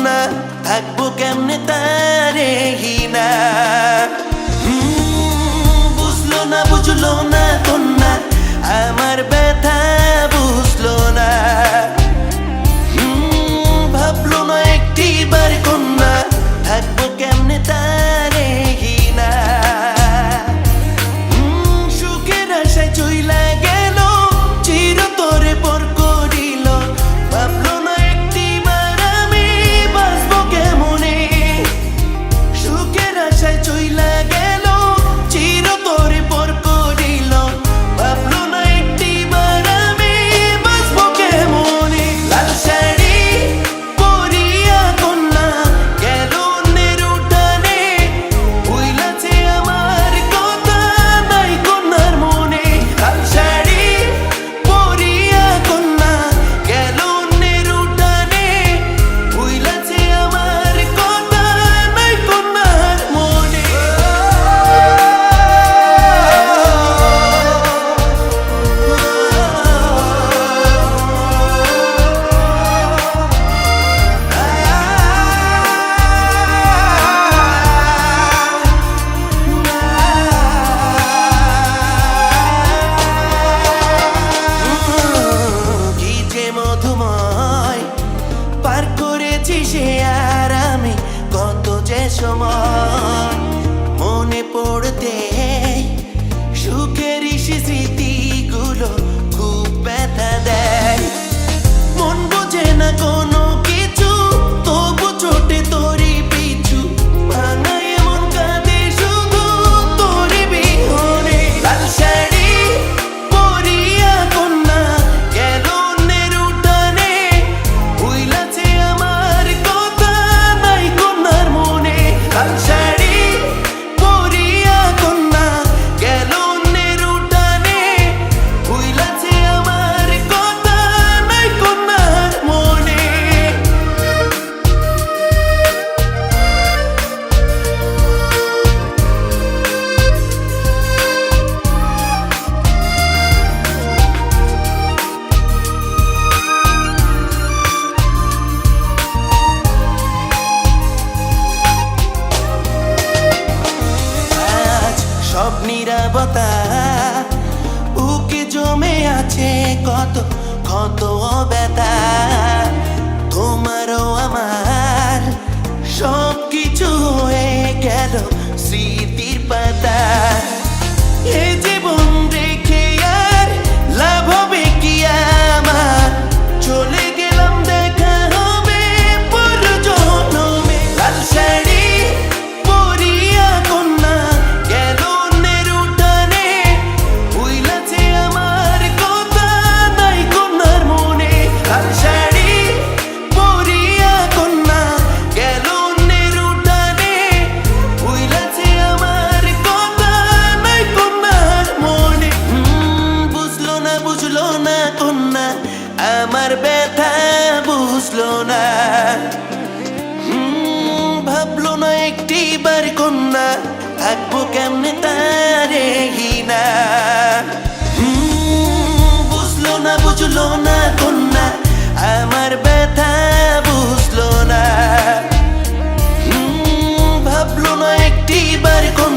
কন্যা থাকবো কেমনে তারে হিনা। বুঝলো না বুঝলো না কন্যা আমার ব্যথা বুঝলো না। ভাবলো না একটি বার কন্যা থাকবো কেমনে তারে হিনা। সুখের আশায় চইলা গেল চিরতরে পর করিল। ভাবলো না একটি বার আমি বাঁচবো কেমনে। সুখের আশায় চইলা গেল চিরতরে পর করিল। ভাবলো না একটি বার আমি বাঁচবো কেমনে। লাল শাড়ি পরিয়া কন্যা গেল অন্যের উঠানে। ভুইলাছে আমার কথা নাই কন্যার মনে। লাল শাড়ি পরিয়া কন্যা গেল অন্যের উঠানে। ভুইলাছে আমার কথা নাই কন্যার মনে। কি যে মধুময় পার করেছি সে আর আমি কত যে সময়। মনে পড়তে সুখের স্মৃতিগুলো খুব ব্যথা দেয়। মন বোঝে না কোনো কিছু তবু ছোটে তোরি পিছু। ভাঙা এমন কাঁদে শুধু তোরি বিহনে। লাল শাড়ি পরিয়া কন্যা গেল অন্যের উঠানে। ভুইলাছে আমার কথা নাই কন্যার মনে। লাল শাড়ি পরিয়া কন্যা গেল অন্যের উঠানে। ভুইলাছে আমার কথা নাই কন্যার মনে। আজ সব নীরবতা বুকে জমে আছে কত কত ব্যথা। তোমারও আমার সব কিছু হয়ে গেল স্মৃতির পাতা। এ জীবন রেখে আর লাভ হবে কি আমার। চলে গেলাম দেখা হবে পর জনমে। লাল শাড়ি পরিয়া কন্যা গেল অন্যের উঠানে। ভুইলাছে আমার কথা নাই কন্যার মনে। লাল শাড়ি পরিয়া কন্যা গেল অন্যের উঠানে। ভুইলাছে আমার কথা নাই কন্যার মনে। বুঝলো না কন্যা আমার ব্যথা বুঝলো না। ভাবলো না একটি বার কন্যা থাকবো কেমনে তারে হিনা। বুঝলো না কন্যা আমার ব্যথা বুঝলো না। ভাবলো না একটি বার কন্যা